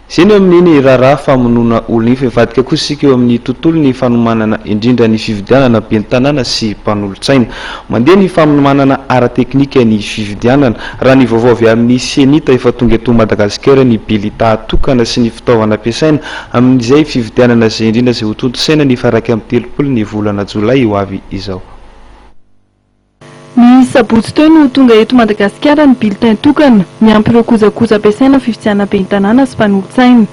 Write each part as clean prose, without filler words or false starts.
Zeny amin'iny raharaha famonoana olona iny fivadika kosa sika eo amin'ny tontolo ny fanomanana indrindra ny fividianana ben'ny tanàna sy mpanolotsaina. Mandeha ny fanomanana ara-teknika ny fividianana raha ny vaovao avy amin'ny senita efa tonga eto Madagasikara ny bilita atokana sy ny fitaovana ampiasaina amin'izay fividianana izay indrindra izay ho tontosaina ny faraka amin'ny 30 ny volana Jolay ho avy izao. Ny sabotsy teo no tonga eto Madagasikara ny bulletin tokana miampy ireo kojakoja ampiasaina fividianana ben'ny tanàna sy mpanolotsaina.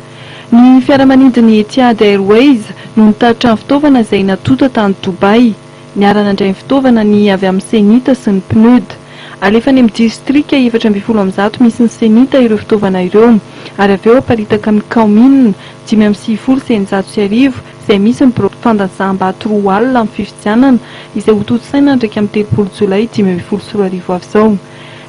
Ny fiaramanidiny Etihad Airways no nitatitra ny fitaovana izay natota tany Dubai. Niarana indray ny fitaovana ny avy amin'ny senita sy ny PNUD. Alefa any amin'ny distrika 420 misy ny senita ireo fitaovana ireo, ary avy eo aparitaka amin'ny Kaomine 590 izay misy ny fandanjaham-bato roa alina amin'ny fividianana izay ho tontosaina ndraiky amin'ny 30 Jolay 2024 avy izao.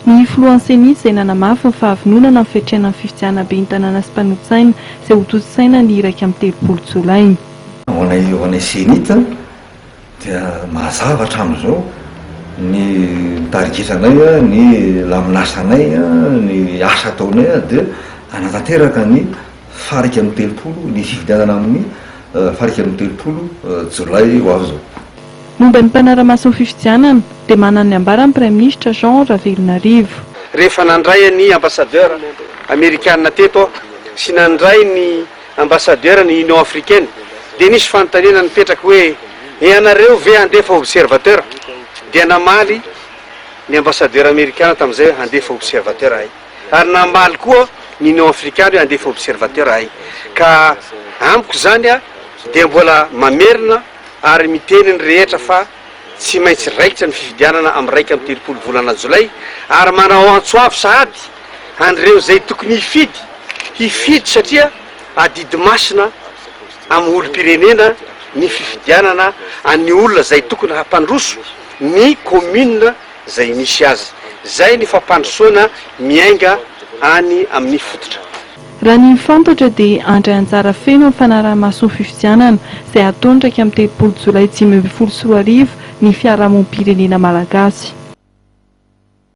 Ny filohan'ny senita izay nanamafy ny fahavinonana amin'ny fiatrehana ny fividianana ben'ny tanàna sy mpanolotsaina izay ho tontosaina ny iraika amin'ny 30 Jolay. Ho anay senita dia mazava hatramin'izao ny tarikitranay, ny laminasanay, ny asa ataonay dia anatanteraka ny farika amin'ny 30 ny fividianana amin'ny farika amin'ny 30 Jolay ho avy izao. Momba ny mpanara-maso ny fividianana dia manana ny ambarany Prime Ministre Jean Ravelonarivo. Rehefa nandray ny ambassadeur amerikanina teto sy nandray ny ambassadeur ny Union africaine dia nisy fanontaniana nipetraka hoe ianareo ve handefa observateur, dia namaly ny ambassadeur amerikana tamin'izay handefa observateur ay, ary namaly koa ny Union africaine hoe handefa observateur ay. Ka amiko zany dia mbola mamerina ary miteny ny rehetra fa tsy maintsy raikitra ny fividianana amin'ny raika amin'ny 30 volana Jolay, ary manao antsoavy sahady an'ireo izay tokony hifidy satria adidy masina amin'ny olom-pirenena ny fividianana an'ny olona izay tokony hampandroso ny commune izay misy azy. Zay ny fampandrosoana miainga any amin'ny fototra. Raha ny fantatra dia andray anjara feno amin'ny fanaraha-maso ny fividianana izay atao ndraiky amin'ny 30 Jolay 2024 ny fiarahamonim-pirenena malagasy.